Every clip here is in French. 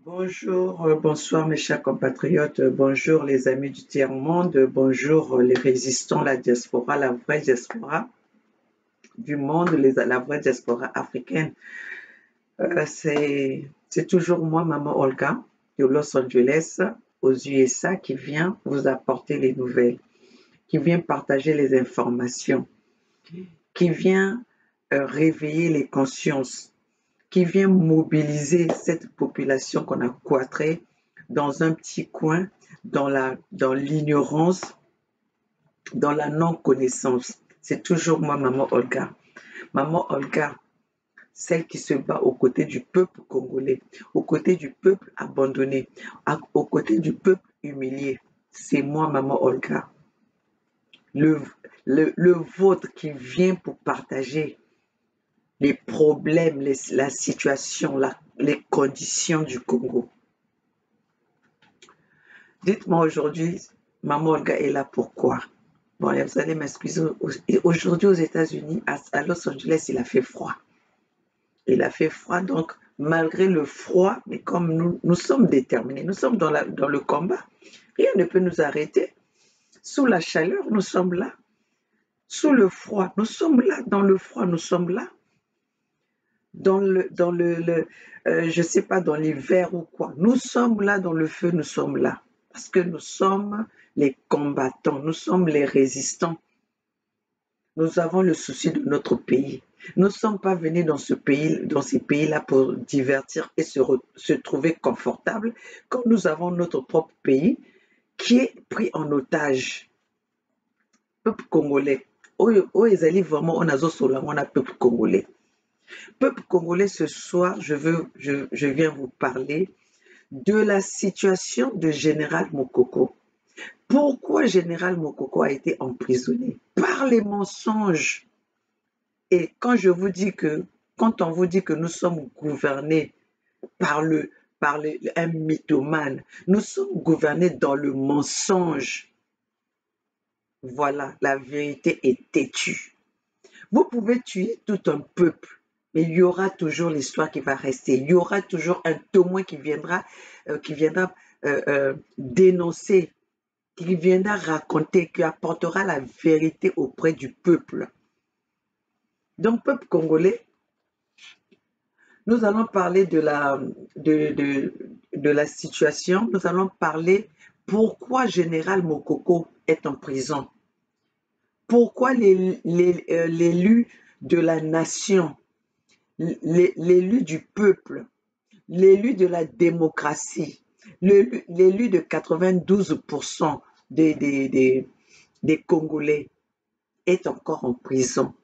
Bonjour, bonsoir mes chers compatriotes, bonjour les amis du tiers-monde, bonjour les résistants, la diaspora, la vraie diaspora du monde, la vraie diaspora africaine. C'est toujours moi, Maman Olga, de Los Angeles, aux USA, qui vient vous apporter les nouvelles, qui vient partager les informations, qui vient réveiller les consciences, qui vient mobiliser cette population qu'on a cloîtrée dans un petit coin, dans l'ignorance, dans la non-connaissance. C'est toujours moi, Maman Olga. Maman Olga, celle qui se bat aux côtés du peuple congolais, aux côtés du peuple abandonné, aux côtés du peuple humilié. C'est moi, Maman Olga. Le, le vôtre qui vient pour partager les problèmes, la situation, les conditions du Congo. Dites-moi aujourd'hui, Maman Olga est là pourquoi? Bon, vous allez m'excuser. Aujourd'hui aux États-Unis, à Los Angeles, il a fait froid. Il a fait froid, donc malgré le froid, mais comme nous sommes déterminés, nous sommes dans le combat, rien ne peut nous arrêter. Sous la chaleur, nous sommes là. Sous le froid, nous sommes là. Dans le froid, nous sommes là. Je sais pas, dans l'hiver ou quoi. Nous sommes là dans le feu, nous sommes là. Parce que nous sommes les combattants, nous sommes les résistants. Nous avons le souci de notre pays. Nous ne sommes pas venus dans ces pays-là pour divertir et se trouver confortables quand nous avons notre propre pays qui est pris en otage. Peuple congolais. Ezali vraiment on a peuple congolais. Peuple congolais, ce soir, je viens vous parler de la situation de Général Mokoko. Pourquoi Général Mokoko a été emprisonné? Par les mensonges. Et quand on vous dit que nous sommes gouvernés par un mythomane, nous sommes gouvernés dans le mensonge. Voilà, la vérité est têtue. Vous pouvez tuer tout un peuple, mais il y aura toujours l'histoire qui va rester. Il y aura toujours un témoin qui viendra dénoncer, qui viendra raconter, qui apportera la vérité auprès du peuple. Donc, peuple congolais, nous allons parler de la situation. Nous allons parler pourquoi Général Mokoko est en prison. Pourquoi l'élu de la nation, l'élu du peuple, l'élu de la démocratie, l'élu de 92% des Congolais est encore en prison.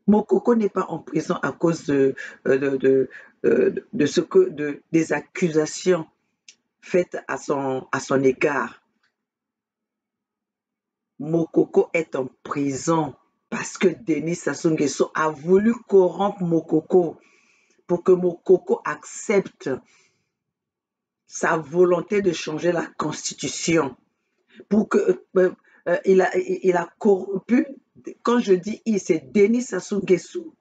Mokoko n'est pas en prison à cause des accusations faites à son égard. Mokoko est en prison parce que Denis Sassou Nguesso a voulu corrompre Mokoko pour que Mokoko accepte sa volonté de changer la constitution. Pour que il a corrompu, quand je dis il, c'est Denis Sassou Nguesso.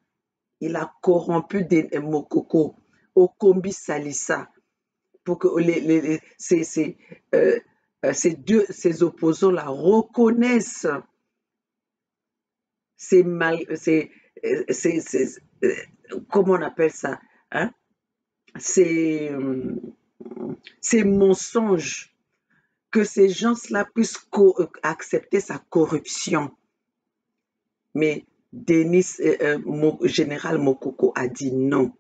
Il a corrompu Mokoko, Okombi Salissa, pour que ces opposants-là reconnaissent comment on appelle ça, hein? Ces mensonges, que ces gens-là puissent accepter sa corruption. Mais Général Mokoko a dit non.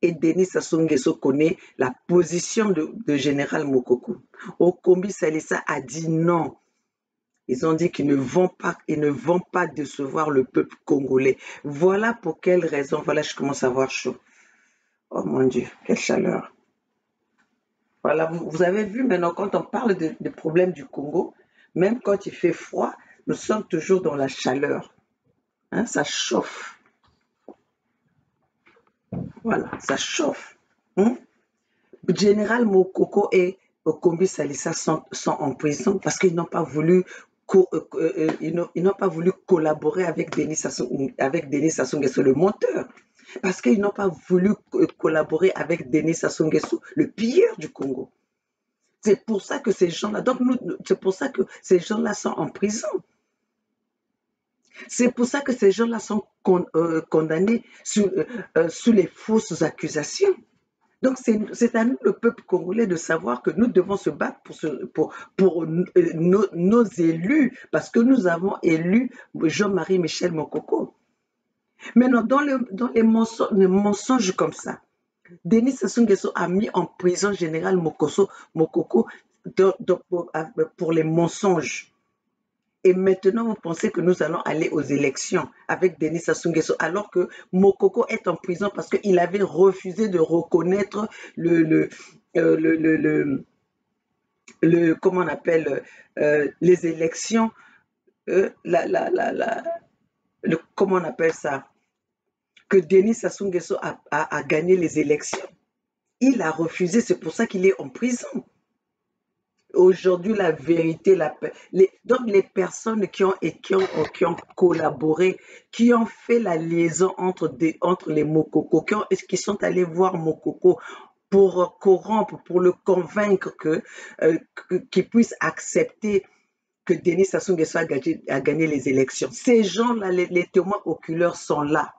Et Denis Sassou Nguesso connaît la position de Général Mokoko. Okombi Salissa a dit non. Ils ont dit qu'ils ne vont pas décevoir le peuple congolais. Voilà pour quelle raison. Voilà, je commence à avoir chaud. Oh mon Dieu, quelle chaleur. Voilà, vous avez vu maintenant, quand on parle des problèmes du Congo, même quand il fait froid, nous sommes toujours dans la chaleur. Hein, ça chauffe. Voilà, ça chauffe. Général Mokoko et Okombi Salissa sont en prison parce qu'ils n'ont pas voulu collaborer avec Denis Sassou Nguesso, le monteur. parce qu'ils n'ont pas voulu collaborer avec Denis Sassou Nguesso, le pilleur du Congo. C'est pour ça que ces gens-là, c'est pour ça que ces gens-là sont en prison. C'est pour ça que ces gens-là sont condamnés sous les fausses accusations. Donc, c'est à nous, le peuple congolais, de savoir que nous devons se battre pour nos élus, parce que nous avons élu Jean-Marie Michel Mokoko. Maintenant, dans les mensonges comme ça, Denis Sassou Nguesso a mis en prison Général Mokoko pour les mensonges. Et maintenant, vous pensez que nous allons aller aux élections avec Denis Sassou Nguesso, alors que Mokoko est en prison parce qu'il avait refusé de reconnaître comment on appelle, les élections, comment on appelle ça, que Denis Sassou Nguesso a gagné les élections. Il a refusé, c'est pour ça qu'il est en prison. Aujourd'hui, la vérité, donc les personnes qui ont collaboré, qui ont fait la liaison entre les Mokoko, qui sont allés voir Mokoko pour corrompre, pour le convaincre qu'il puisse accepter que Denis Sassou Nguesso a gagné les élections. Ces gens-là, les témoins oculaires sont là.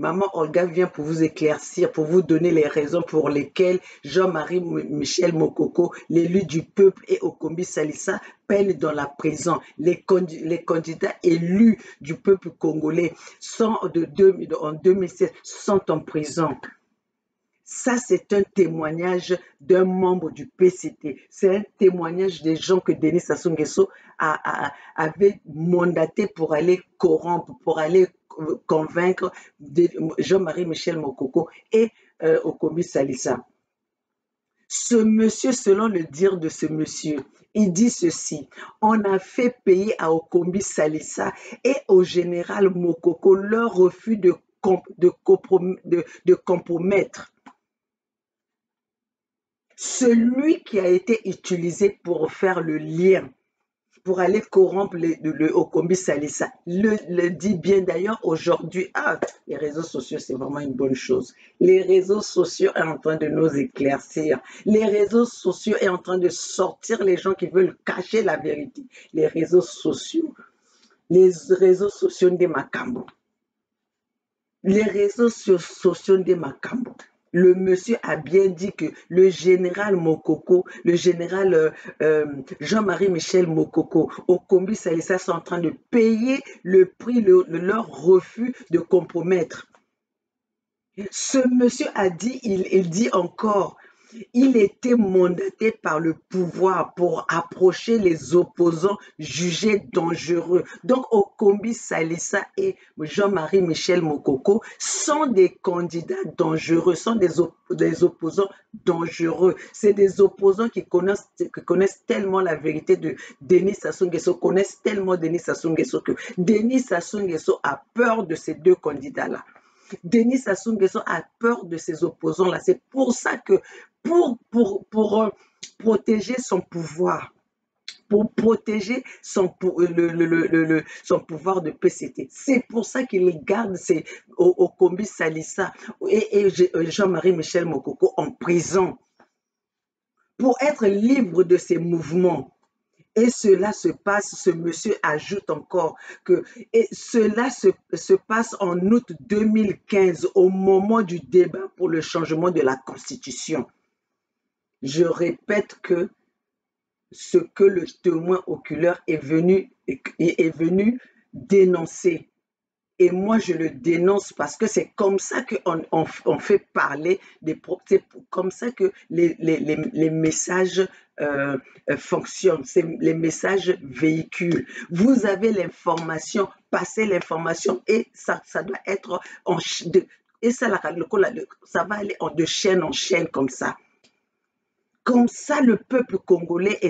Maman Olga vient pour vous éclaircir, pour vous donner les raisons pour lesquelles Jean-Marie Michel Mokoko, l'élu du peuple, et Okombi Salissa peinent dans la prison. Les candidats élus du peuple congolais en 2016 sont en prison. Ça, c'est un témoignage d'un membre du PCT. C'est un témoignage des gens que Denis Sassou Nguesso avait mandaté pour aller corrompre, pour aller convaincre Jean-Marie Michel Mokoko et Okombi Salissa. Ce monsieur, selon le dire de ce monsieur, il dit ceci: on a fait payer à Okombi Salissa et au général Mokoko leur refus de compromettre. Celui qui a été utilisé pour faire le lien, pour aller corrompre le Okombi Salissa, le dit bien. D'ailleurs, aujourd'hui, les réseaux sociaux, c'est vraiment une bonne chose. Les réseaux sociaux sont en train de nous éclaircir. Les réseaux sociaux sont en train de sortir les gens qui veulent cacher la vérité. Les réseaux sociaux de Makambo. Les réseaux sociaux de Makambo. Le monsieur a bien dit que le général Mokoko, le général Jean-Marie Michel Mokoko, Okombi Salissa sont en train de payer le prix de leur refus de compromettre. Ce monsieur a dit, il dit encore, il était mandaté par le pouvoir pour approcher les opposants jugés dangereux. Donc, Okombi Salissa et Jean-Marie Michel Mokoko sont des candidats dangereux, sont des opposants dangereux. C'est des opposants qui connaissent tellement la vérité de Denis Sassou Nguesso, connaissent tellement Denis Sassou Nguesso que Denis Sassou Nguesso a peur de ces deux candidats-là. Denis Sassou Nguesso a peur de ses opposants-là. C'est pour ça que pour protéger son pouvoir, pour protéger son pouvoir de PCT. C'est pour ça qu'il garde Okombi Salissa et Jean-Marie Michel Mokoko en prison, pour être libre de ses mouvements. Et cela se passe, ce monsieur ajoute encore que cela se passe en août 2015, au moment du débat pour le changement de la Constitution. Je répète que ce que le témoin oculaire est venu dénoncer. Et moi, je le dénonce parce que c'est comme ça qu'on fait parler, c'est comme ça que les messages fonctionnent, les messages véhiculent. Vous avez l'information, passez l'information et ça doit être et ça va aller de chaîne en chaîne comme ça. Comme ça, le peuple congolais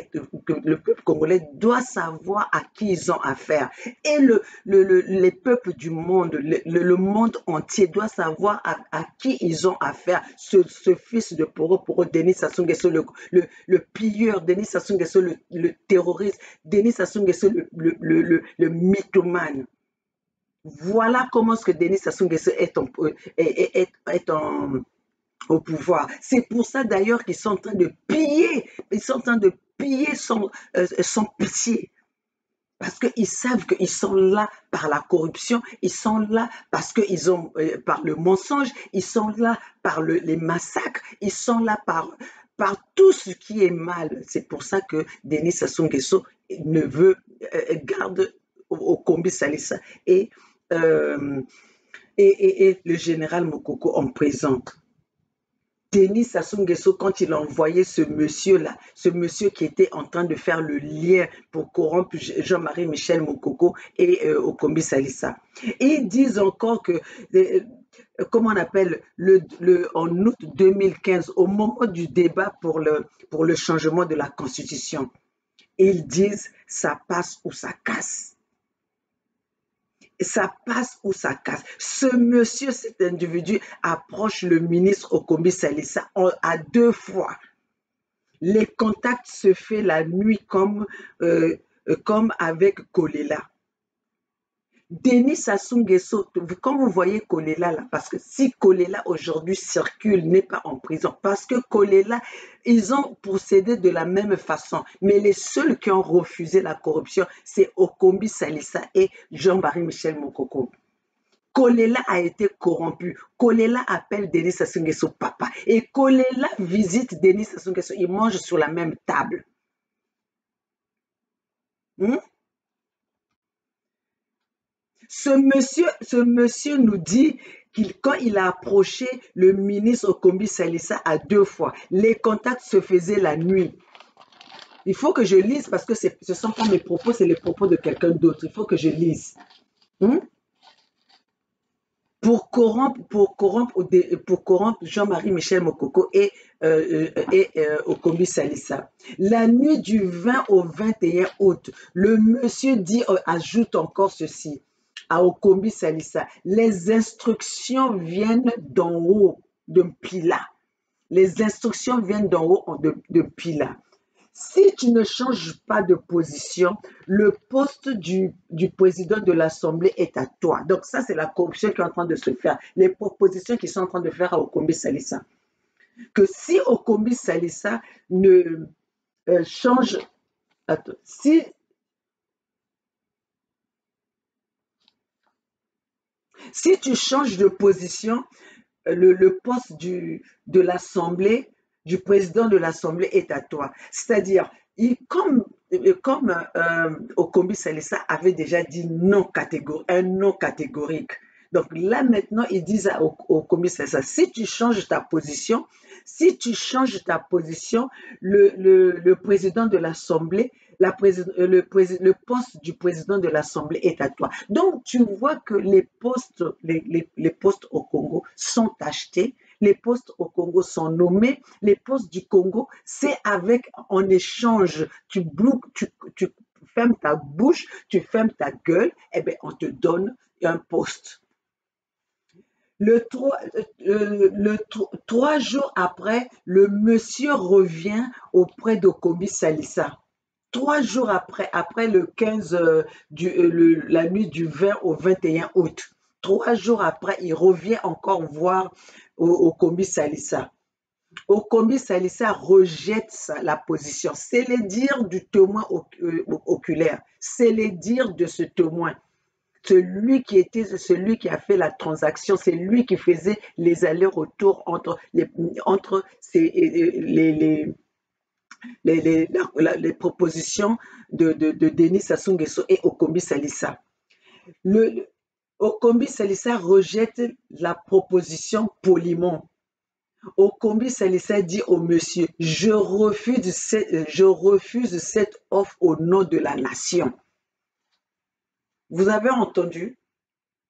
doit savoir à qui ils ont affaire. Et les peuples du monde, le monde entier doit savoir à qui ils ont affaire. Ce fils de Poro, Denis Sassou Nguesso, le pilleur, Denis Sassou Nguesso, le terroriste, Denis Sassou Nguesso, le mythomane. Voilà comment est-ce que Denis Sassou Nguesso est au pouvoir. C'est pour ça d'ailleurs qu'ils sont en train de piller, ils sont en train de piller sans pitié. Parce qu'ils savent qu'ils sont là par la corruption, ils sont là parce qu'ils ont par le mensonge, ils sont là par les massacres, ils sont là par tout ce qui est mal. C'est pour ça que Denis Sassou Nguesso ne veut garde au Kombi Salissa et, euh, et le général Mokoko en présente. Denis Sassou Nguesso, quand il a envoyé ce monsieur-là, ce monsieur qui était en train de faire le lien pour corrompre Jean-Marie Michel Mokoko et Okombi Salissa. Ils disent encore que, comment on appelle, en août 2015, au moment du débat pour le changement de la Constitution, ils disent ça passe ou ça casse. Ça passe ou ça casse. Ce monsieur, cet individu, approche le ministre Okombi Salissa à 2 fois. Les contacts se font la nuit comme avec Kolela. Denis Sassou Nguesso, quand vous voyez Kolela là, parce que si Kolela aujourd'hui circule, n'est pas en prison, parce que Kolela, ils ont procédé de la même façon, mais les seuls qui ont refusé la corruption, c'est Okombi Salissa et Jean-Marie Michel Mokoko. Kolela a été corrompu. Kolela appelle Denis Sassou Nguesso papa. Et Kolela visite Denis Sassou Nguesso. Ils mangent sur la même table. Hmm? Ce monsieur nous dit quand il a approché le ministre Okombi Salissa à 2 fois, les contacts se faisaient la nuit. Il faut que je lise parce que ce ne sont pas mes propos, c'est les propos de quelqu'un d'autre. Il faut que je lise. Hmm? Pour corrompre Jean-Marie Michel Mokoko et Okombi Salissa. La nuit du 20 au 21 août, le monsieur dit, ajoute encore ceci à Okombi Salissa. Les instructions viennent d'en haut, de Pila. Les instructions viennent d'en haut de Pila. Si tu ne changes pas de position, le poste du président de l'Assemblée est à toi. Donc ça, c'est la corruption qui est en train de se faire. Les propositions qui sont en train de faire à Okombi Salissa. Que si Okombi Salissa ne change... Attends, si tu changes de position, le poste de l'Assemblée, du président de l'Assemblée est à toi. C'est-à-dire, comme Okombi Salissa avait déjà dit un non catégorique. Donc là, maintenant, ils disent à Okombi Salissa, si tu changes ta position, le président de l'Assemblée, le poste du président de l'Assemblée est à toi. Donc, tu vois que les postes au Congo sont achetés, les postes au Congo sont nommés, les postes du Congo, c'est en échange, tu fermes ta bouche, tu fermes ta gueule, et bien on te donne un poste. Le 3 jours après, le monsieur revient auprès d'Okombi Salissa. 3 jours après le 15, la nuit du 20 au 21 août. 3 jours après, il revient encore voir Okombi Salissa. Okombi Salissa rejette la position. C'est les dires du témoin oculaire. C'est les dires de ce témoin. Celui qui a fait la transaction, c'est lui qui faisait les allers-retours entre les propositions de Denis Sassou Nguesso et Okombi Salissa. Okombi Salissa rejette la proposition poliment. Okombi Salissa dit au monsieur, je refuse cette offre au nom de la nation. Vous avez entendu?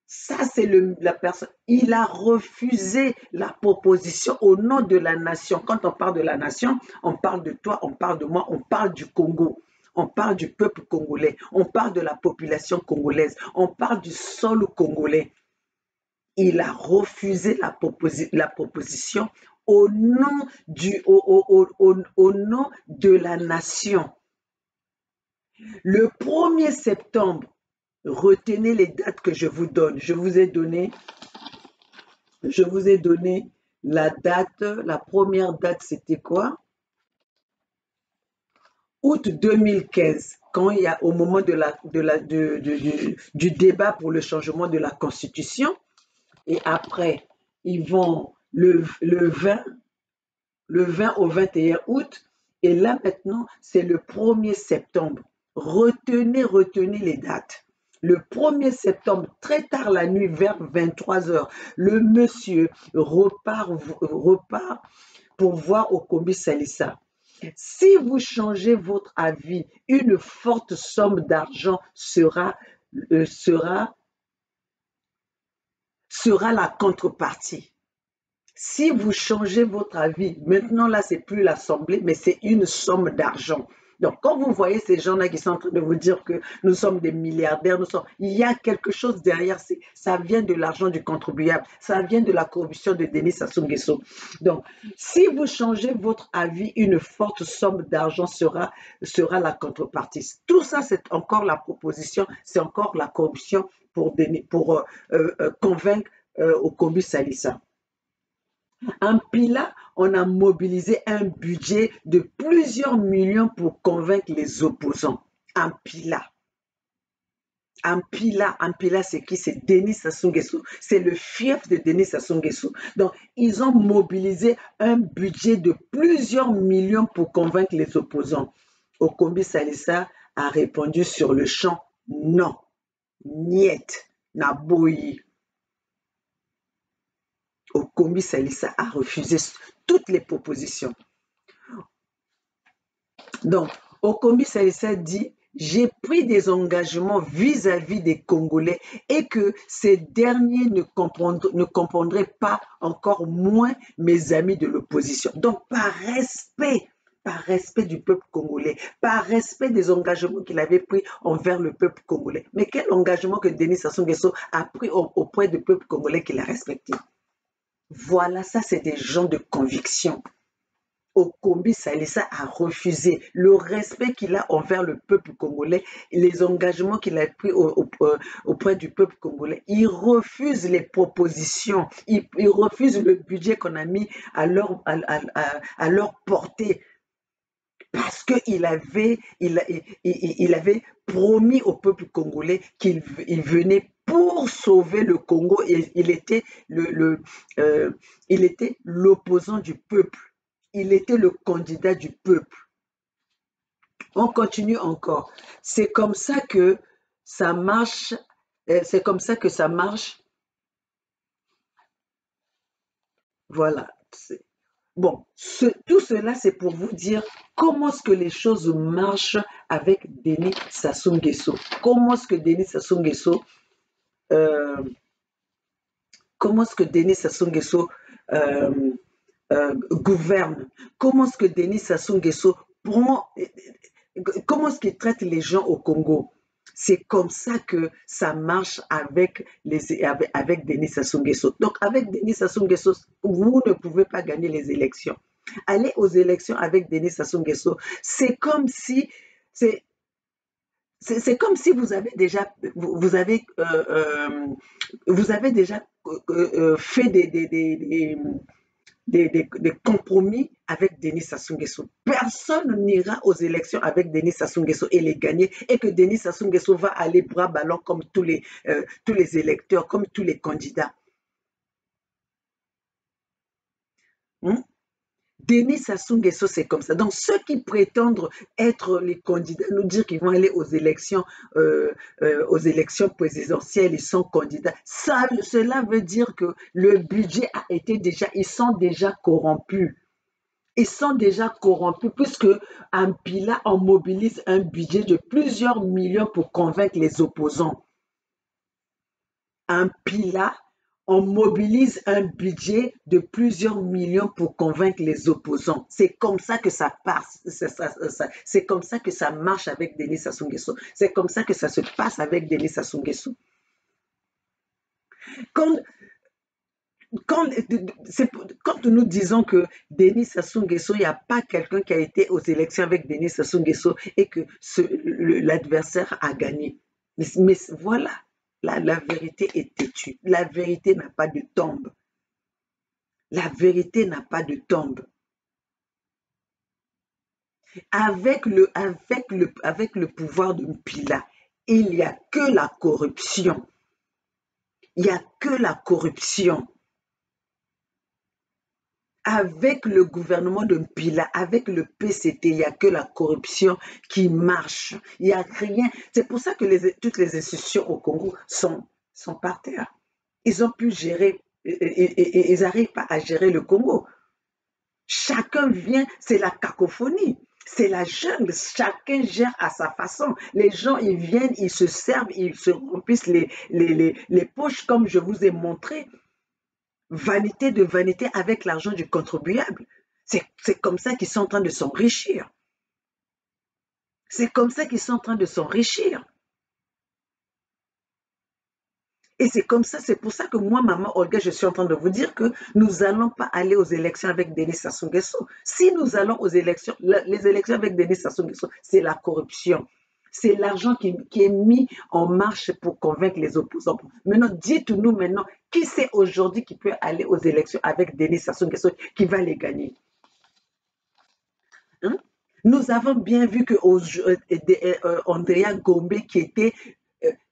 Ça, c'est la personne. Il a refusé la proposition au nom de la nation. Quand on parle de la nation, on parle de toi, on parle de moi, on parle du Congo. On parle du peuple congolais. On parle de la population congolaise. On parle du sol congolais. Il a refusé la proposition au nom de la nation. Le 1er septembre, Retenez les dates que je vous donne. Je vous ai donné la date. La première date, c'était quoi? Août 2015, quand il y a au moment du débat pour le changement de la Constitution. Et après, ils vont le 20 au 21 août. Et là, maintenant, c'est le 1er septembre. Retenez les dates. Le 1er septembre, très tard la nuit, vers 23 heures, le monsieur repart pour voir Okombi Salissa. Si vous changez votre avis, une forte somme d'argent sera la contrepartie. Si vous changez votre avis, maintenant là, c'est plus l'Assemblée, mais c'est une somme d'argent. Donc, quand vous voyez ces gens-là qui sont en train de vous dire que nous sommes des milliardaires, il y a quelque chose derrière. Ça vient de l'argent du contribuable. Ça vient de la corruption de Denis Sassou Nguesso. Donc, si vous changez votre avis, une forte somme d'argent sera la contrepartie. Tout ça, c'est encore la proposition, c'est encore la corruption pour convaincre Okombi Salissa. En Pila, on a mobilisé un budget de plusieurs millions pour convaincre les opposants. En Pila, c'est qui? C'est Denis Sassou Nguesso. C'est le fief de Denis Sassou Nguesso. Donc, ils ont mobilisé un budget de plusieurs millions pour convaincre les opposants. Okombi Salissa a répondu sur le champ non. Niet, Naboyi. Okombi Salissa a refusé toutes les propositions. Donc, Okombi Salissa dit: j'ai pris des engagements vis-à-vis des Congolais et que ces derniers ne comprendraient pas, encore moins mes amis de l'opposition. Donc, par respect du peuple congolais, par respect des engagements qu'il avait pris envers le peuple congolais. Mais quel engagement que Denis Sassou Nguesso a pris auprès du peuple congolais qu'il a respecté? Voilà, ça c'est des gens de conviction. Okombi Salissa a refusé le respect qu'il a envers le peuple congolais, les engagements qu'il a pris auprès du peuple congolais. Il refuse les propositions, il refuse le budget qu'on a mis à leur portée. Parce qu'il avait promis au peuple congolais qu'il venait pour sauver le Congo et il était l'opposant du peuple. Il était le candidat du peuple. On continue encore. C'est comme ça que ça marche. C'est comme ça que ça marche. Voilà. Bon, tout cela, c'est pour vous dire comment est-ce que les choses marchent avec Denis Sassou Nguesso. Comment est-ce que Denis Sassou Nguesso gouverne. Comment est-ce que Denis Sassou Nguesso comment est-ce qu'il traite les gens au Congo? C'est comme ça que ça marche avec Denis Sassou Nguesso. Donc, avec Denis Sassou Nguesso, vous ne pouvez pas gagner les élections. Aller aux élections avec Denis Sassou Nguesso, c'est comme si vous avez déjà fait des compromis avec Denis Sassou Nguesso. Personne n'ira aux élections avec Denis Sassou Nguesso et les gagner et que Denis Sassou Nguesso va aller bras ballants comme tous les électeurs, comme tous les candidats. Denis Sassou Nguesso, c'est comme ça. Donc, ceux qui prétendent être les candidats, nous dire qu'ils vont aller aux élections présidentielles, ils sont candidats. Cela veut dire que le budget a été ils sont déjà corrompus. Ils sont déjà corrompus puisque en Pila, on mobilise un budget de plusieurs millions pour convaincre les opposants. En Pila, on mobilise un budget de plusieurs millions pour convaincre les opposants. C'est comme ça que ça passe. C'est comme ça que ça marche avec Denis Sassou Nguesso. C'est comme ça que ça se passe avec Denis Sassou Nguesso. Quand nous disons que Denis Sassou Nguesso, il n'y a pas quelqu'un qui a été aux élections avec Denis Sassou Nguesso et que l'adversaire a gagné. Mais voilà, la vérité est têtue. La vérité n'a pas de tombe. La vérité n'a pas de tombe. Avec le pouvoir de Mpila, il n'y a que la corruption. Il n'y a que la corruption. Avec le gouvernement de Mpila, avec le PCT, il n'y a que la corruption qui marche. Il n'y a rien. C'est pour ça que toutes les institutions au Congo sont par terre. Ils ont pu gérer, ils n'arrivent pas à gérer le Congo. Chacun vient, c'est la cacophonie. C'est la jungle, chacun gère à sa façon. Les gens, ils viennent, ils se servent, ils se remplissent les poches comme je vous ai montré. Vanité de vanité avec l'argent du contribuable. C'est comme ça qu'ils sont en train de s'enrichir. C'est comme ça qu'ils sont en train de s'enrichir. Et c'est comme ça, c'est pour ça que moi, maman Olga, je suis en train de vous dire que nous n'allons pas aller aux élections avec Denis Sassou Nguesso. Si nous allons aux élections, les élections avec Denis Sassou Nguesso, c'est la corruption. C'est l'argent qui est mis en marche pour convaincre les opposants. Maintenant, dites-nous maintenant, qui c'est aujourd'hui qui peut aller aux élections avec Denis Sassou Nguesso qui va les gagner? Hein? Nous avons bien vu que Andrea Gombe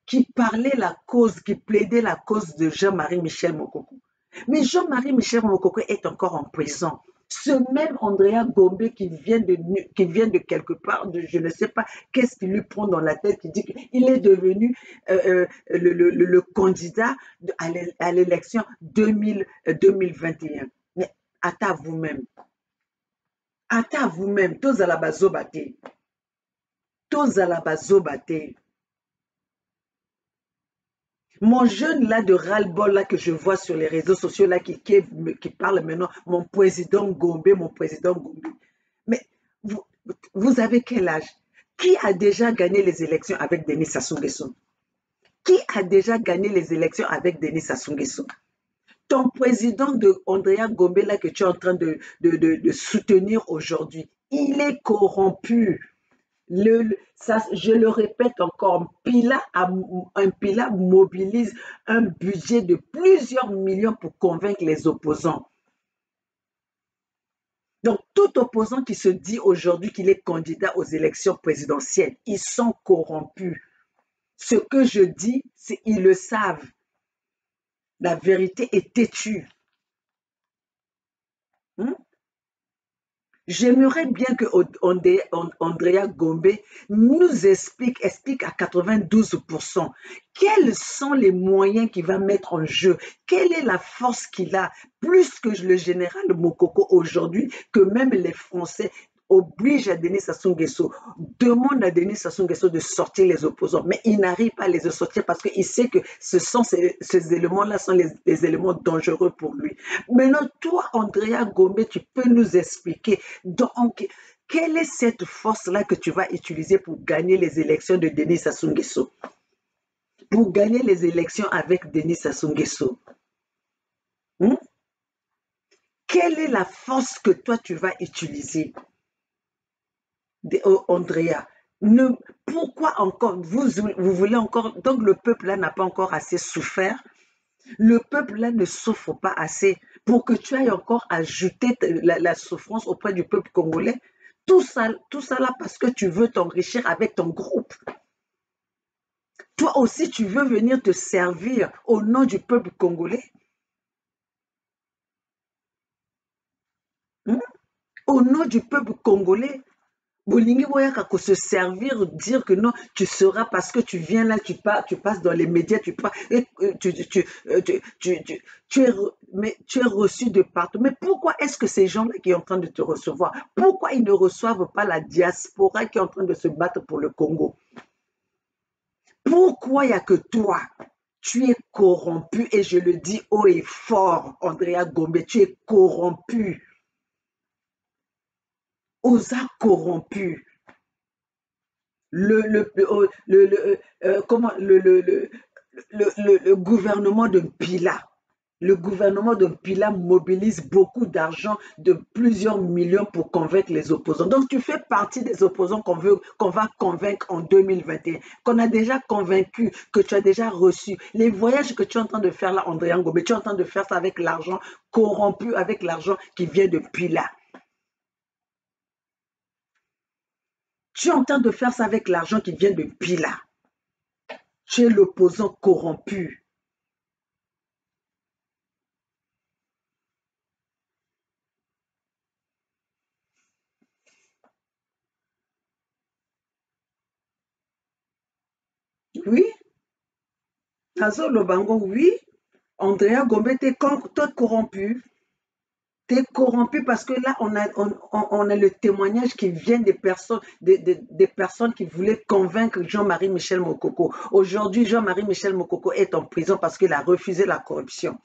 qui parlait la cause, qui plaidait la cause de Jean-Marie Michel Mokoko. Mais Jean-Marie Michel Mokoko est encore en prison. Ce même Andrea Gombe qui vient de quelque part, je ne sais pas qu'est-ce qui lui prend dans la tête, qui dit qu'il est devenu le candidat à l'élection 2021. Mais à vous-même. À vous-même. Tous à la bazobate. Tous à la bazobate. Mon jeune là de ras-le-bol là que je vois sur les réseaux sociaux là qui parle maintenant, mon président Gombe. Mais vous avez quel âge? Qui a déjà gagné les élections avec Denis Sassou Nguesso? Qui a déjà gagné les élections avec Denis Sassou Nguesso? Ton président de Andrea Gombe là que tu es en train de soutenir aujourd'hui, il est corrompu. Je le répète encore, un Pila mobilise un budget de plusieurs millions pour convaincre les opposants. Donc, tout opposant qui se dit aujourd'hui qu'il est candidat aux élections présidentielles, ils sont corrompus. Ce que je dis, c'est qu'ils le savent. La vérité est têtue. J'aimerais bien que Andrea Gombe nous explique à 92% quels sont les moyens qu'il va mettre en jeu, quelle est la force qu'il a, plus que le général Mokoko aujourd'hui, que même les Français obligent à Denis Sassou Nguesso, demande à Denis Sassou Nguesso de sortir les opposants, mais il n'arrive pas à les sortir parce qu'il sait que ces éléments-là sont les éléments dangereux pour lui. Maintenant, toi, Andrea Gombe, tu peux nous expliquer, donc, quelle est cette force-là que tu vas utiliser pour gagner les élections de Denis Sassou Nguesso? Pour gagner les élections avec Denis Sassou Nguesso? Quelle est la force que toi, tu vas utiliser? Andrea, pourquoi encore, vous voulez encore, donc le peuple là n'a pas encore assez souffert, le peuple là ne souffre pas assez pour que tu ailles encore ajouter la souffrance auprès du peuple congolais, tout ça là parce que tu veux t'enrichir avec ton groupe. Toi aussi tu veux venir te servir au nom du peuple congolais. Au nom du peuple congolais. Bolingi Boyaka ko se servir, dire que non, tu seras parce que tu viens là, tu passes dans les médias, tu es reçu de partout. Mais pourquoi est-ce que ces gens-là qui sont en train de te recevoir, pourquoi ils ne reçoivent pas la diaspora qui est en train de se battre pour le Congo? Pourquoi il n'y a que toi? Tu es corrompu et je le dis haut et fort, Andrea Gombe, tu es corrompu. Osa corrompu. Le gouvernement de Mpila, Le gouvernement de Pila mobilise beaucoup d'argent, de plusieurs millions pour convaincre les opposants. Donc, tu fais partie des opposants qu'on va convaincre en 2021, qu'on a déjà convaincu, que tu as déjà reçu. Les voyages que tu es en train de faire là, André Ngombe, tu es en train de faire ça avec l'argent corrompu, avec l'argent qui vient de Pila. Tu es en train de faire ça avec l'argent qui vient de Pila. Tu es l'opposant corrompu. Oui, Nazo Lobango, oui. Andrea Gombe, t'es corrompu. T'es corrompu parce que là, on a le témoignage qui vient des personnes, des personnes qui voulaient convaincre Jean-Marie Michel Mokoko. Aujourd'hui, Jean-Marie Michel Mokoko est en prison parce qu'il a refusé la corruption.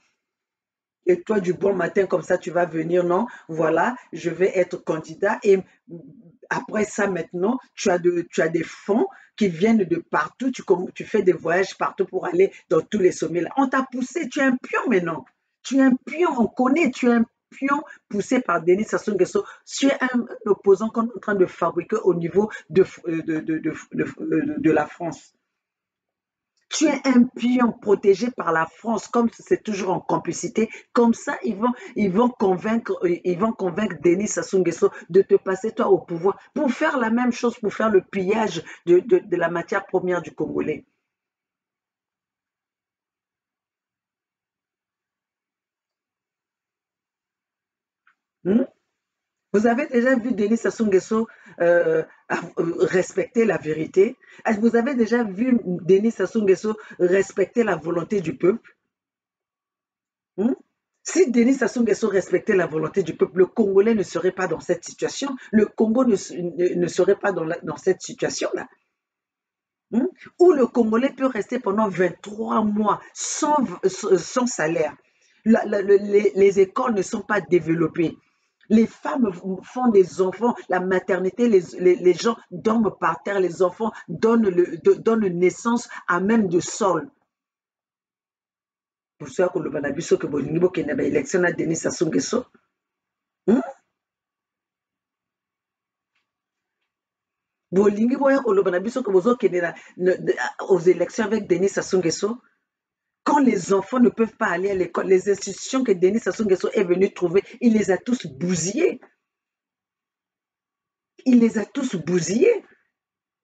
Et toi, du bon matin, comme ça, tu vas venir, non, voilà, je vais être candidat. Et après ça, maintenant, tu as des fonds qui viennent de partout. Tu fais des voyages partout pour aller dans tous les sommets. Là. On t'a poussé, tu es un pion maintenant. Tu es un pion, on connaît, tu es un pion poussé par Denis Sassou Nguesso. Tu es un opposant qu'on est en train de fabriquer au niveau de la France. Tu es un pion protégé par la France, comme c'est toujours en complicité. Comme ça, ils vont convaincre Denis Sassou Nguesso de te passer toi au pouvoir pour faire la même chose, pour faire le pillage de la matière première du Congolais. Hmm? Vous avez déjà vu Denis Sassou Nguesso respecter la vérité? Vous avez déjà vu Denis Sassou Nguesso respecter la volonté du peuple? Hmm? Si Denis Sassou Nguesso respectait la volonté du peuple, le Congolais ne serait pas dans cette situation. Le Congo ne serait pas dans cette situation-là. Hmm? Où le Congolais peut rester pendant 23 mois sans salaire. Les écoles ne sont pas développées. Les femmes font des enfants, la maternité, les gens dorment par terre, les enfants donnent naissance à même de sol. Pour ça, que le banabiso que bolingi bokende ba élection na Denis Sassou Nguesso. Hmm? Bolingi boya koloba na biso que bozokende aux élections avec Denis Sassou Nguesso. Quand les enfants ne peuvent pas aller à l'école, les institutions que Denis Sassou Nguesso est venu trouver, il les a tous bousillés. Il les a tous bousillés.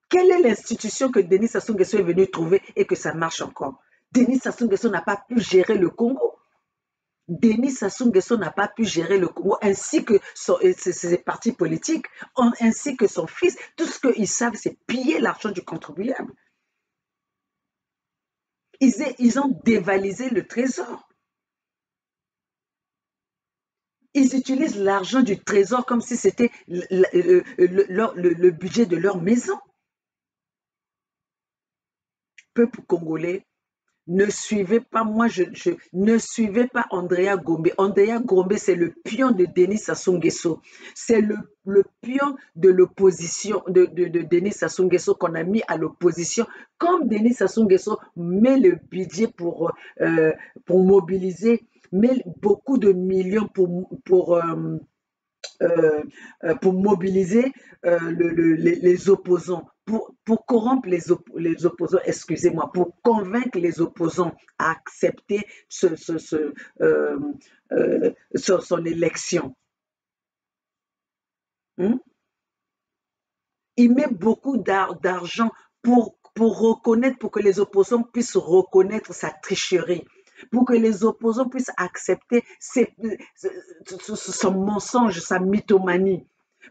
Quelle est l'institution que Denis Sassou Nguesso est venu trouver et que ça marche encore? Denis Sassou Nguesso n'a pas pu gérer le Congo. Denis Sassou Nguesso n'a pas pu gérer le Congo, ainsi que ses partis politiques, ainsi que son fils. Tout ce qu'ils savent, c'est piller l'argent du contribuable. Ils ont dévalisé le trésor. Ils utilisent l'argent du trésor comme si c'était le budget de leur maison. Peuple congolais, ne suivez pas, ne suivez pas Andrea Gombe. Andrea Gombe, c'est le pion de Denis Sassou Nguesso. C'est le pion de l'opposition de Denis Sassou Nguesso qu'on a mis à l'opposition. Comme Denis Sassou Nguesso met le budget pour mobiliser, met beaucoup de millions pour mobiliser les opposants, pour corrompre les opposants, excusez-moi, pour convaincre les opposants à accepter son élection. Hmm? Il met beaucoup d'argent pour reconnaître, pour que les opposants puissent reconnaître sa tricherie, pour que les opposants puissent accepter son mensonge, sa mythomanie,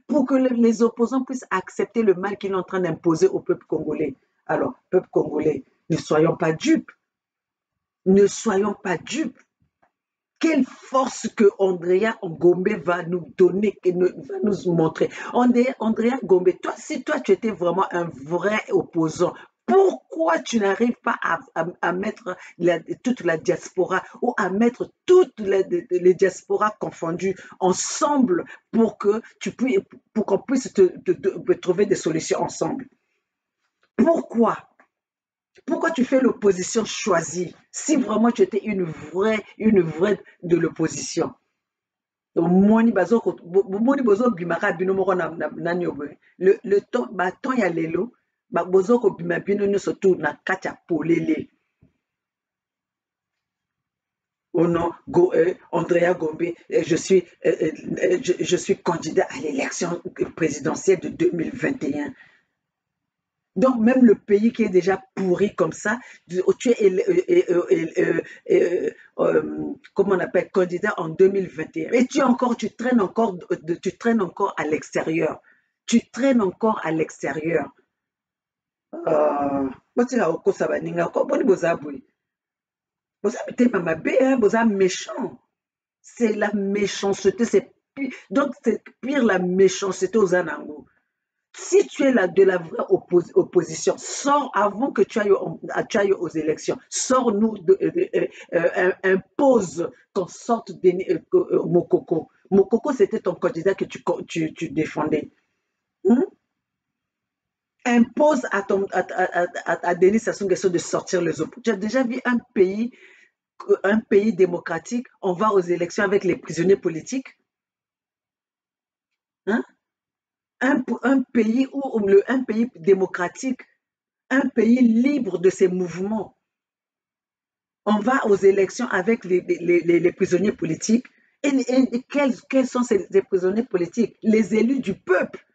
pour que les opposants puissent accepter le mal qu'il est en train d'imposer au peuple congolais. Alors, peuple congolais, ne soyons pas dupes, ne soyons pas dupes. Quelle force que Andrea Gombe va nous donner, va nous montrer. Andrea Gombe, toi, si toi tu étais vraiment un vrai opposant, pourquoi tu n'arrives pas à mettre toute la diaspora ou à mettre toutes les diasporas confondues ensemble pour qu'on puisse trouver des solutions ensemble? Pourquoi? Pourquoi tu fais l'opposition choisie si vraiment tu étais une vraie de l'opposition? Moni bozo bimaka bino moko na nyobo. Le temps ba temps ya lelo ba bozo ko bima bino nyonso tu na kati ya polele. Oh non, Andrea Gombe, je suis candidat à l'élection présidentielle de 2021. Donc, même le pays qui est déjà pourri comme ça, tu es, comment on appelle, candidat en 2021. Et tu traînes encore à l'extérieur. Tu traînes encore à l'extérieur. Méchant. C'est la méchanceté, c'est pire. Donc, c'est pire la méchanceté aux Anango. Si tu es là de la vraie opposition, sors avant que tu ailles aux élections. Sors-nous, impose qu'on sorte Mokoko. Mokoko, c'était ton candidat que tu défendais. Hmm? Impose à Denis Sassou Nguesso de sortir les oppositions. Tu as déjà vu un pays démocratique, on va aux élections avec les prisonniers politiques? Hein? Un pays un pays démocratique, un pays libre de ses mouvements. On va aux élections avec les prisonniers politiques. Et quels sont ces prisonniers politiques? Les élus du peuple.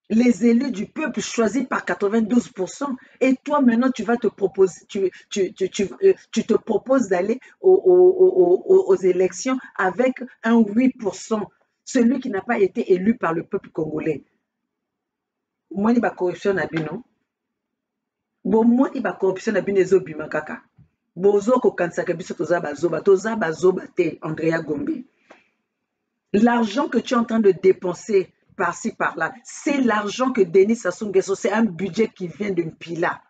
Les élus du peuple choisis par 92%. Et toi, maintenant, tu vas te proposer, tu te proposes d'aller aux élections avec un 8%. Celui qui n'a pas été élu par le peuple congolais. Moi, il y a corruption na bino. Bon, moi, il y a corruption na bino ezobima kaka. Bozo ko kansaka biso toza bazoba te Andrea Gombe. L'argent que tu es en train de dépenser par-ci par-là, c'est l'argent que Denis Sassou Nguesso, c'est un budget qui vient d'un pila.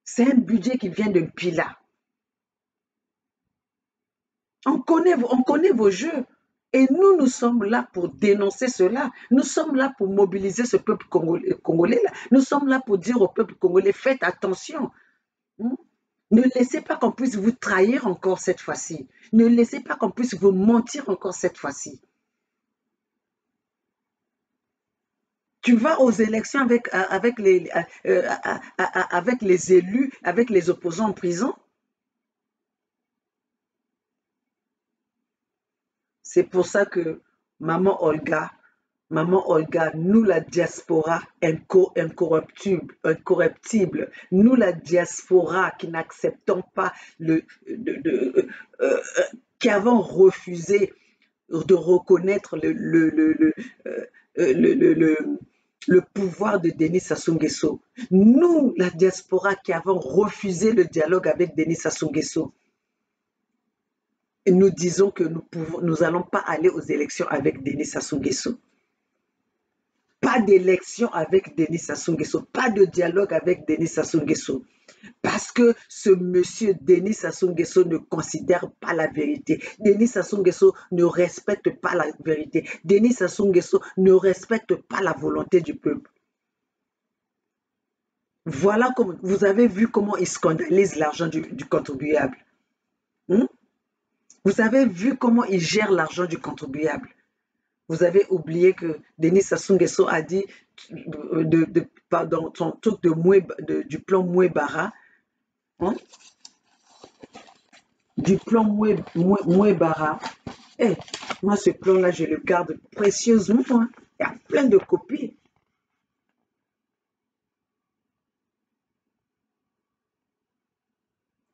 C'est un budget qui vient d'un pila. On connaît vos jeux. Et nous sommes là pour dénoncer cela. Nous sommes là pour mobiliser ce peuple congolais-là. Nous sommes là pour dire au peuple congolais, faites attention. Ne laissez pas qu'on puisse vous trahir encore cette fois-ci. Ne laissez pas qu'on puisse vous mentir encore cette fois-ci. Tu vas aux élections avec les élus, avec les opposants en prison. C'est pour ça que Maman Olga, nous la diaspora incorruptible, nous la diaspora qui n'acceptons pas qui avons refusé de reconnaître le pouvoir de Denis Sassou Nguesso. Nous, la diaspora qui avons refusé le dialogue avec Denis Sassou Nguesso. Et nous disons que nous n'allons pas aller aux élections avec Denis Sassou Nguesso. Pas d'élection avec Denis Sassou Nguesso, pas de dialogue avec Denis Sassou Nguesso. Parce que ce monsieur Denis Sassou Nguesso ne considère pas la vérité. Denis Sassou Nguesso ne respecte pas la vérité. Denis Sassou Nguesso ne respecte pas la volonté du peuple. Voilà comme vous avez vu comment il scandalise l'argent du contribuable. Vous avez vu comment il gère l'argent du contribuable. Vous avez oublié que Denis Sassou Nguesso a dit dans son truc du plan Mouebara, du plan Mouebara. Moi, ce plan-là, je le garde précieusement. Il y a plein de copies.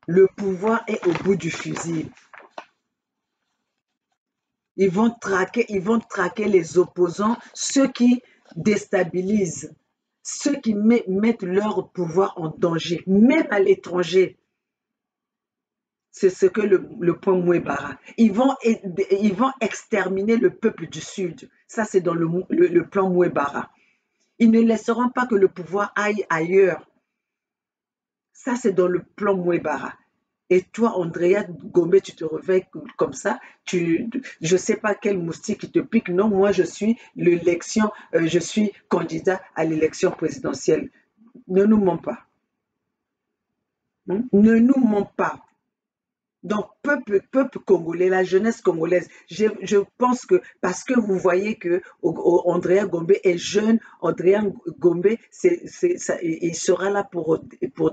Le pouvoir est au bout du fusil. Ils vont traquer les opposants, ceux qui déstabilisent, ceux qui mettent leur pouvoir en danger, même à l'étranger. C'est ce que le point Mouebara. Ils vont exterminer le peuple du Sud. Ça, c'est dans le plan Mouebara. Ils ne laisseront pas que le pouvoir aille ailleurs. Ça, c'est dans le plan Mouebara. Et toi, Andrea Gombe, tu te réveilles comme ça, je ne sais pas quel moustique qui te pique. Non, moi, je suis candidat à l'élection présidentielle. Ne nous mens pas. Hein. Ne nous mens pas. Donc, peuple congolais, la jeunesse congolaise, je pense que parce que vous voyez que Andrea Gombe est jeune, Andrea Gombe, il sera là pour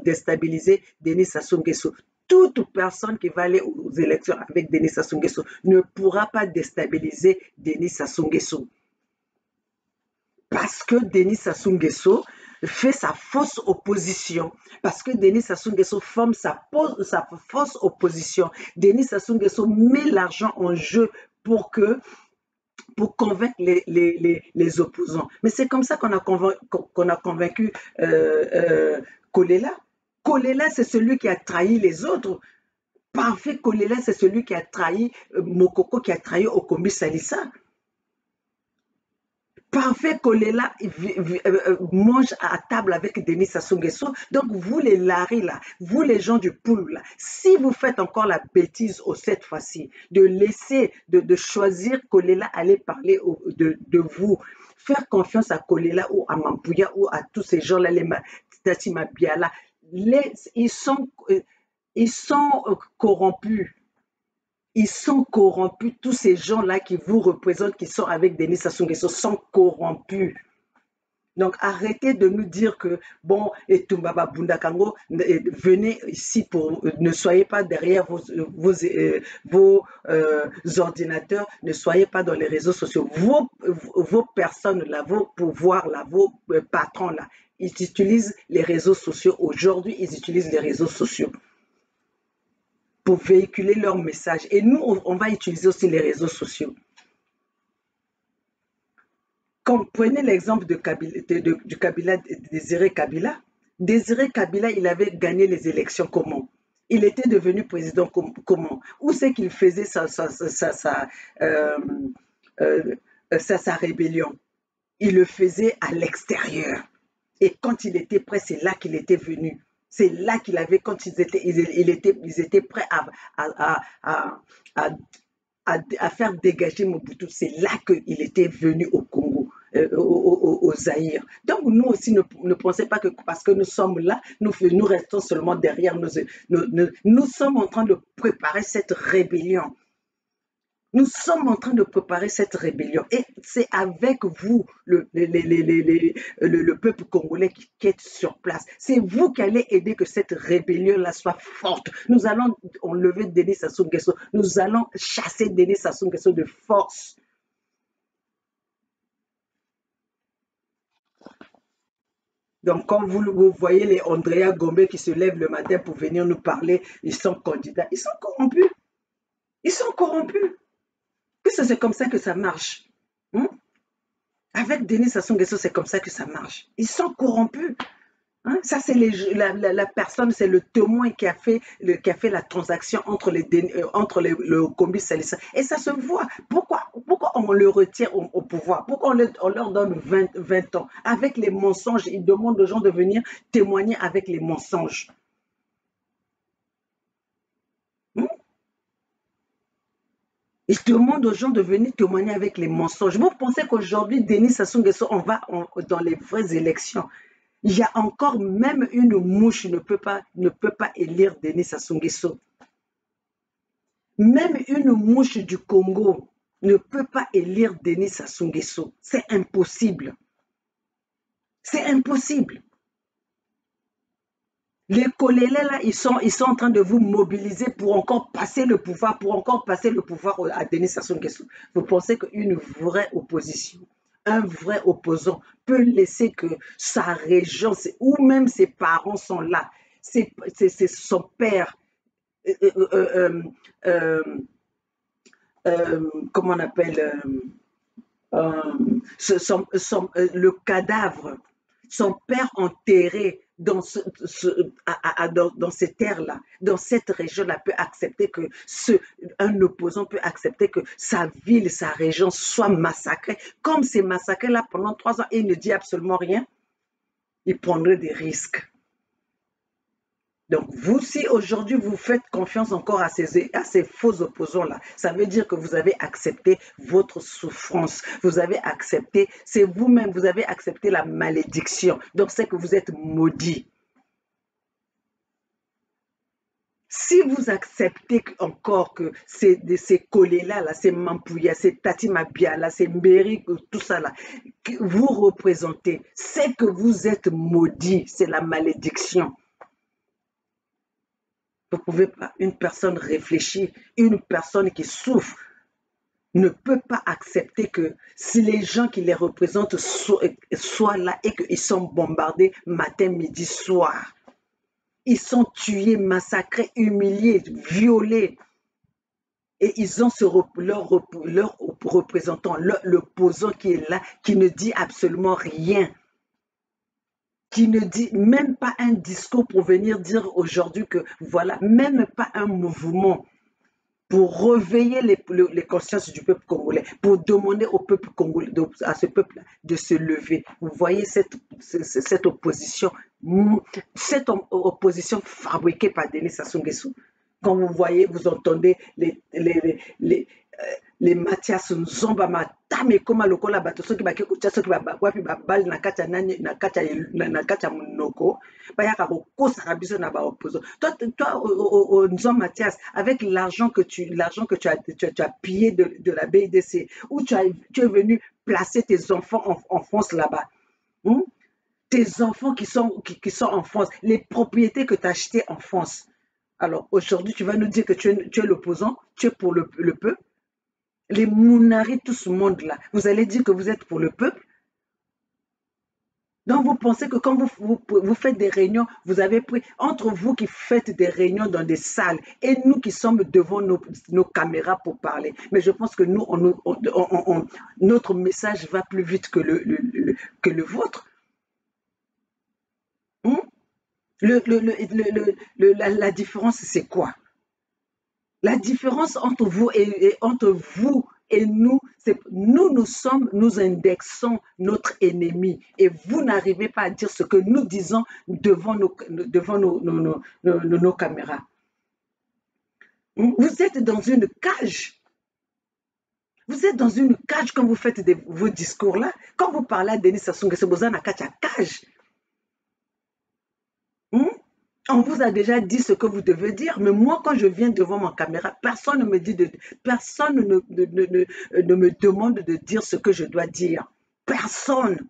déstabiliser Denis Sassou Nguesso. Toute personne qui va aller aux élections avec Denis Sassou Nguesso ne pourra pas déstabiliser Denis Sassou Nguesso. Parce que Denis Sassou Nguesso fait sa fausse opposition, parce que Denis Sassou Nguesso forme sa fausse opposition. Denis Sassou Nguesso met l'argent en jeu pour convaincre les opposants. Mais c'est comme ça qu'on a convaincu Kolela. Kolela, c'est celui qui a trahi les autres. Parfait Kolela, c'est celui qui a trahi Mokoko, qui a trahi Okombi Salissa. Parfait Kolela mange à table avec Denis Sassou Nguesso. Donc, vous les laris là, vous les gens du poule là, si vous faites encore la bêtise cette fois-ci, de choisir Kolela aller parler de vous, faire confiance à Kolela ou à Mampouya ou à tous ces gens-là, les Tati Mabiala, ils sont corrompus. Ils sont corrompus, tous ces gens-là qui vous représentent, qui sont avec Denis Sassou Nguesso, sont corrompus. Donc, arrêtez de nous dire que, bon, et Tumbaba Bundakango, venez ici ne soyez pas derrière vos ordinateurs, ne soyez pas dans les réseaux sociaux. Vos personnes-là, vos pouvoirs-là, vos patrons-là, ils utilisent les réseaux sociaux. Aujourd'hui, ils utilisent les réseaux sociaux pour véhiculer leur message. Et nous, on va utiliser aussi les réseaux sociaux. Comme prenez l'exemple du Kabila, Désiré Kabila. Désiré Kabila, il avait gagné les élections comment? Il était devenu président comment? Où c'est qu'il faisait sa rébellion? Il le faisait à l'extérieur. Et quand il était prêt, c'est là qu'il était venu. C'est là qu'il avait, quand ils étaient prêts à faire dégager Mobutu, c'est là qu'il était venu au Congo, au Zaïre. Donc nous aussi, ne pensez pas que parce que nous sommes là, nous restons seulement derrière. Nous sommes en train de préparer cette rébellion. Nous sommes en train de préparer cette rébellion et c'est avec vous, le peuple congolais qui est sur place. C'est vous qui allez aider que cette rébellion-là soit forte. Nous allons enlever Denis Sassou Nguesso. Nous allons chasser Denis Sassou Nguesso de force. Donc, comme vous voyez les Andrea Gombe qui se lèvent le matin pour venir nous parler, ils sont candidats. Ils sont corrompus. Ils sont corrompus. C'est comme ça que ça marche. Hein? Avec Denis Sassou Nguesso, c'est comme ça que ça marche. Ils sont corrompus. Hein? Ça, c'est la personne, c'est le témoin qui a fait la transaction entre le Kombi Salissa. Et ça se voit. Pourquoi on le retient au pouvoir? Pourquoi on leur donne 20 ans? Avec les mensonges, ils demandent aux gens de venir témoigner avec les mensonges. Hein? Il demande aux gens de venir témoigner avec les mensonges. Vous pensez qu'aujourd'hui, Denis Sassou Nguesso, on va dans les vraies élections. Il y a encore même une mouche ne peut pas élire Denis Sassou Nguesso. Même une mouche du Congo ne peut pas élire Denis Sassou Nguesso. C'est impossible. C'est impossible. Les collègues là, ils sont en train de vous mobiliser pour encore passer le pouvoir, à Denis Sassou Nguesso. Vous pensez qu'une vraie opposition, un vrai opposant peut laisser que sa région, ou même ses parents sont là, c'est son père, comment on appelle, le cadavre, son père enterré dans ces terres-là, dans cette région-là, peut accepter que un opposant peut accepter que sa ville, sa région soit massacrée, comme c'est massacré là pendant 3 ans et il ne dit absolument rien, il prendrait des risques. Donc, vous, si aujourd'hui vous faites confiance encore à ces faux opposants-là, ça veut dire que vous avez accepté votre souffrance. Vous avez accepté, c'est vous-même, vous avez accepté la malédiction. Donc, c'est que vous êtes maudit. Si vous acceptez encore que ces collés-là, ces Mampouya, ces Tati Mabia, là, ces Mbéri, tout ça là, que vous représentez, c'est que vous êtes maudit. C'est la malédiction. Vous ne pouvez pas, une personne réfléchie, une personne qui souffre, ne peut pas accepter que si les gens qui les représentent soient là et qu'ils sont bombardés matin, midi, soir. Ils sont tués, massacrés, humiliés, violés. Et ils ont leur représentant, l'opposant qui est là, qui ne dit absolument rien. Qui ne dit même pas un discours pour venir dire aujourd'hui que voilà, même pas un mouvement pour réveiller les consciences du peuple congolais, pour demander au peuple congolais, à ce peuple de se lever. Vous voyez cette opposition fabriquée par Denis Sassou Nguesso. Quand vous voyez, vous entendez les Mathias Nzomba matame koma lokola bato soki bake kotia soki babakwa puis babali na kati ya monoko bayaka kokosaka biso na baopposo. Toi Nzomba Mathias, avec l'argent que tu as pillé de la BIDC, où tu es venu placer tes enfants en France là-bas, tes enfants qui sont en France, les propriétés que tu as achetées en France. Alors aujourd'hui, tu vas nous dire que tu es l'opposant, tu es pour le peuple. Les Mounari, tout ce monde-là, vous allez dire que vous êtes pour le peuple. Donc vous pensez que quand vous faites des réunions, vous avez pris, entre vous qui faites des réunions dans des salles et nous qui sommes devant nos caméras pour parler. Mais je pense que nous, notre message va plus vite que le vôtre. La différence, c'est quoi? La différence entre vous et nous, c'est nous indexons notre ennemi et vous n'arrivez pas à dire ce que nous disons devant nos caméras. Vous êtes dans une cage. Vous êtes dans une cage quand vous faites vos discours-là. Quand vous parlez à Denis Sassou Nguesso, vous êtes dans la cage. On vous a déjà dit ce que vous devez dire, mais moi, quand je viens devant ma caméra, personne ne me demande de dire ce que je dois dire. Personne.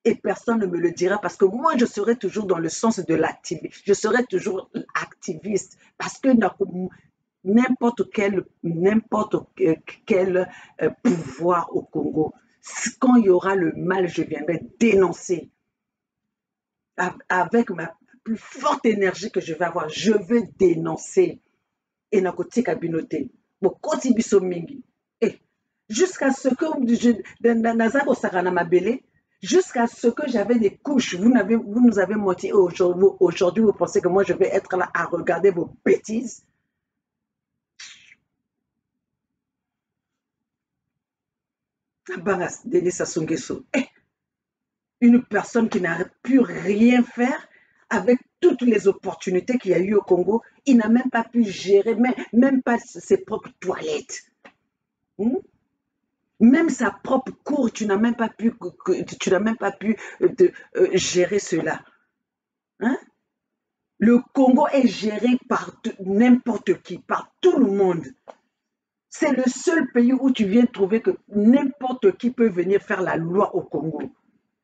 Et personne ne me le dira parce que moi, je serai toujours dans le sens de l'activiste. Je serai toujours activiste parce que n'importe quel pouvoir au Congo, quand il y aura le mal, je viendrai dénoncer avec ma plus forte énergie que je vais avoir. Je vais dénoncer. Et nakoti kabinote. Bokoti biso mingi. Et jusqu'à ce que nazako sakana mabele, jusqu'à ce que j'avais des couches, vous nous avez menti. Aujourd'hui, vous pensez que moi je vais être là à regarder vos bêtises. Denis Sassou Nguesso. Une personne qui n'a pu rien faire avec toutes les opportunités qu'il y a eu au Congo, il n'a même pas pu gérer, même pas ses propres toilettes. Même sa propre cour, tu n'as même pas pu gérer cela. Le Congo est géré par n'importe qui, par tout le monde. C'est le seul pays où tu viens trouver que n'importe qui peut venir faire la loi au Congo.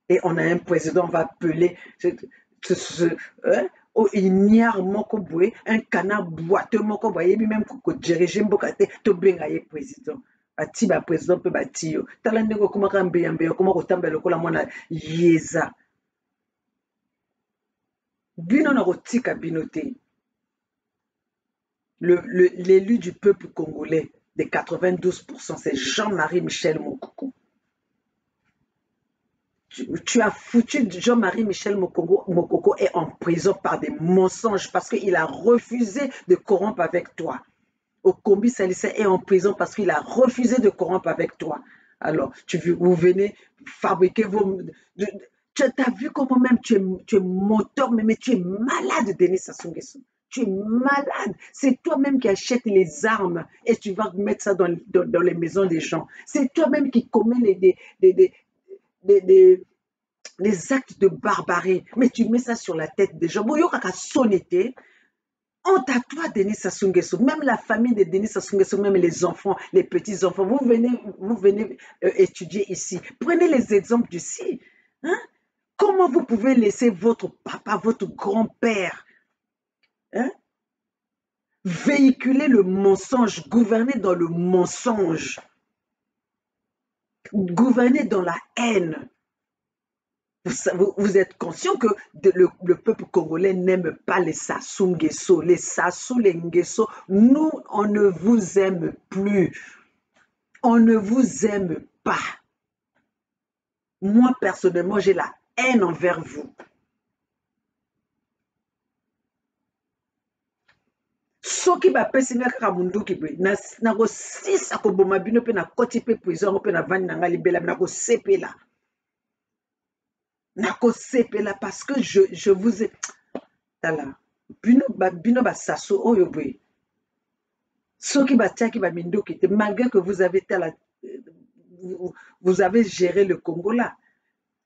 Et on a un président, on va appeler ignare moko boye, un canard boiteux moko boye, même ko diriger mboka te to benga ye président. Bati ba président pe bati yo. Tala ndeko kuma ka mbeya kuma ko tamba lokola mwana yeza. Bino na kotika bino te. L'élu du peuple congolais de 92%, c'est Jean-Marie Michel Mokoko. Tu as foutu Jean-Marie Michel Mokoko est en prison par des mensonges parce qu'il a refusé de corrompre avec toi. Okombi Salissa est en prison parce qu'il a refusé de corrompre avec toi. Alors, vous venez fabriquer Tu as vu comment même tu es moteur, mais tu es malade, Denis Sassou Nguesso. Tu es malade. C'est toi-même qui achètes les armes et tu vas mettre ça dans les maisons des gens. C'est toi-même qui commets les actes de barbarie. Mais tu mets ça sur la tête des gens. Bon, il y aura qu'à sonner. Honte à toi, Denis Sassou Nguesso. Même la famille de Denis Sassou Nguesso, même les enfants, les petits-enfants, vous venez étudier ici. Prenez les exemples d'ici. Hein? Comment vous pouvez laisser votre papa, votre grand-père, hein, véhiculer le mensonge, gouverner dans le mensonge, gouverner dans la haine? Vous êtes conscient que le peuple congolais n'aime pas les Sassou Nguesso, les Sassou, les Nguesso. Nous, on ne vous aime plus. On ne vous aime pas. Moi, personnellement, j'ai la haine envers vous. Soki bapesi nga kaka munduki boye nakosisa koboma bino mpe nakoti mpe prison yango mpe navandi na nga libela nakosepela parce que je vous ai tala bino basaso oyo boye soki batiaki baminduki te malgré que vous avez vous avez géré le Congo là,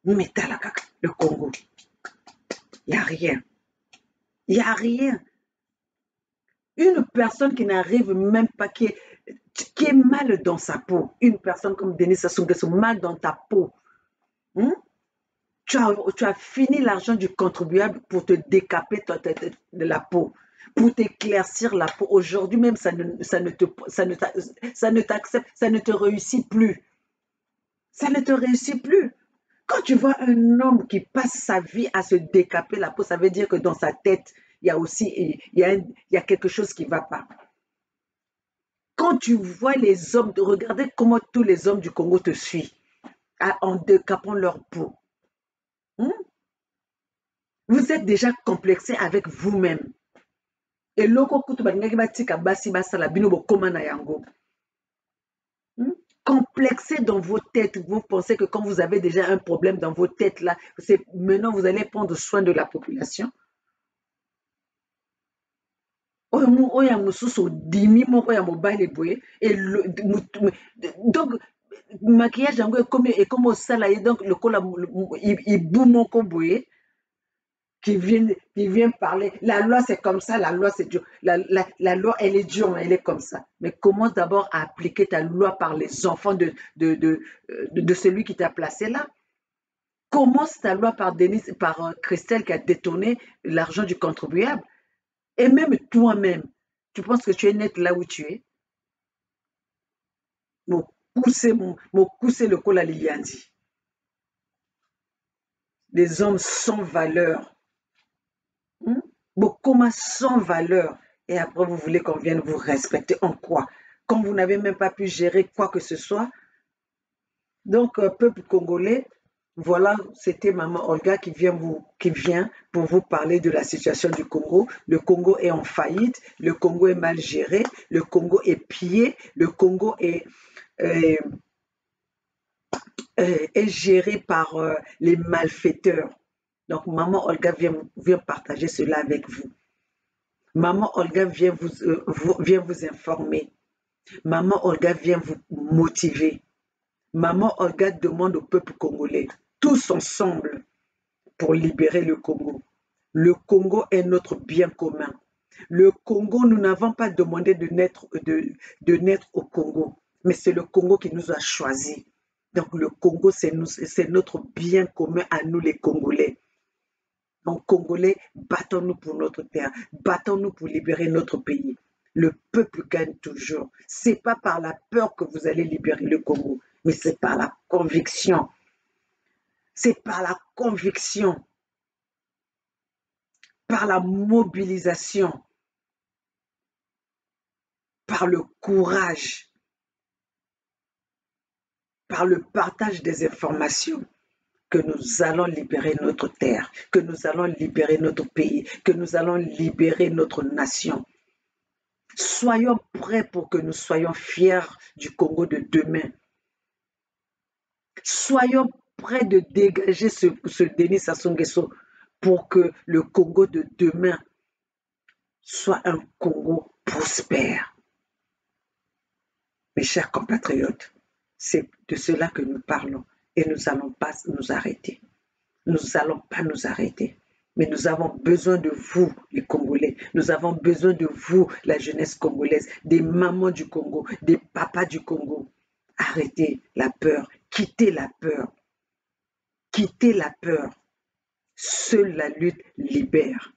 mais tala kaka le Congo, il y a rien. Une personne qui n'arrive même pas, qui est mal dans sa peau, une personne comme Denis Sassou Nguesso, mal dans ta peau. Tu as fini l'argent du contribuable pour te décaper de la peau, pour t'éclaircir la peau. Aujourd'hui même, ça ne t'accepte, ça ne te réussit plus. Ça ne te réussit plus. Quand tu vois un homme qui passe sa vie à se décaper la peau, ça veut dire que dans sa tête, il y a quelque chose qui ne va pas. Quand tu vois les hommes, regardez comment tous les hommes du Congo te suivent en décapant leur peau. Vous êtes déjà complexé avec vous-même. Et loko kutu balingaki batika basi basala bino bokoma na yango. Complexé dans vos têtes, vous pensez que quand vous avez déjà un problème dans vos têtes là, maintenant vous allez prendre soin de la population. Oya mususu dimi moko ya mobile boye et donc maquillage yango comme au salaye donc le kola ibu moko boye qui vient parler. La loi, c'est comme ça, la loi, c'est dur. La loi, elle est dure, elle est comme ça. Mais commence d'abord à appliquer ta loi par les enfants de celui qui t'a placé là. Commence ta loi par Christelle qui a détourné l'argent du contribuable. Et même toi-même, tu penses que tu es net là où tu es? Mon pousser le col à Liliandi. Des hommes sans valeur. Comment sans valeur, et après vous voulez qu'on vienne vous respecter en quoi? Quand vous n'avez même pas pu gérer quoi que ce soit. Donc, peuple congolais, voilà, c'était Maman Olga qui vient pour vous parler de la situation du Congo. Le Congo est en faillite, le Congo est mal géré, le Congo est pillé, le Congo est géré par les malfaiteurs. Donc, Maman Olga vient partager cela avec vous. Maman Olga vient vous informer. Maman Olga vient vous motiver. Maman Olga demande au peuple congolais, tous ensemble, pour libérer le Congo. Le Congo est notre bien commun. Le Congo, nous n'avons pas demandé de naître au Congo, mais c'est le Congo qui nous a choisis. Donc le Congo, c'est notre bien commun à nous les Congolais. Donc Congolais, battons-nous pour notre terre, battons-nous pour libérer notre pays. Le peuple gagne toujours. Ce n'est pas par la peur que vous allez libérer le Congo, mais c'est par la conviction. C'est par la conviction, par la mobilisation, par le courage, par le partage des informations que nous allons libérer notre terre, que nous allons libérer notre pays, que nous allons libérer notre nation. Soyons prêts pour que nous soyons fiers du Congo de demain. Soyons prêt de dégager ce Denis Sassou Nguesso pour que le Congo de demain soit un Congo prospère. Mes chers compatriotes, c'est de cela que nous parlons et nous n'allons pas nous arrêter. Nous n'allons pas nous arrêter. Mais nous avons besoin de vous, les Congolais. Nous avons besoin de vous, la jeunesse congolaise, des mamans du Congo, des papas du Congo. Arrêtez la peur, quittez la peur. Quittez la peur. Seule la lutte libère.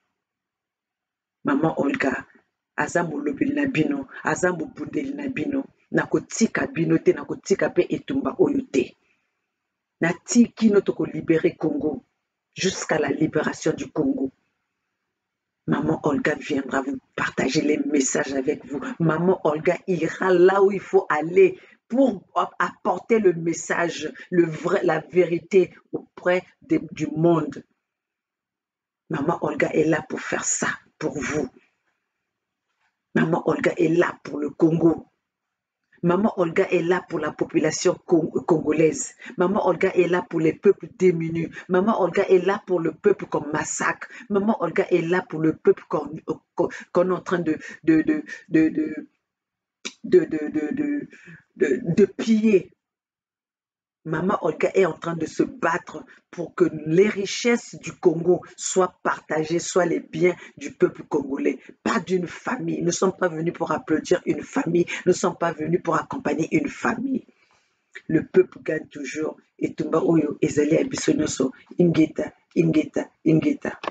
Maman Olga, aza molobeli na bino, aza mobundeli na bino, nakotika bino te, nakotika pe etumba oyo te. Natiki no toko libérer Congo jusqu'à la libération du Congo. Maman Olga viendra vous partager les messages avec vous. Maman Olga ira là où il faut aller pour apporter le message, la vérité auprès du monde. Maman Olga est là pour faire ça, pour vous. Maman Olga est là pour le Congo. Maman Olga est là pour la population congolaise. Maman Olga est là pour les peuples démunis. Maman Olga est là pour le peuple qu'on massacre. Maman Olga est là pour le peuple qu'on est en train de piller. Maman Olga est en train de se battre pour que les richesses du Congo soient partagées, soient les biens du peuple congolais, pas d'une famille. Nous ne sommes pas venus pour applaudir une famille, nous ne sommes pas venus pour accompagner une famille. Le peuple gagne toujours. Et Tumba Oyo, Ezali Abissonyoso, Ingeta, Ingeta, Ingeta.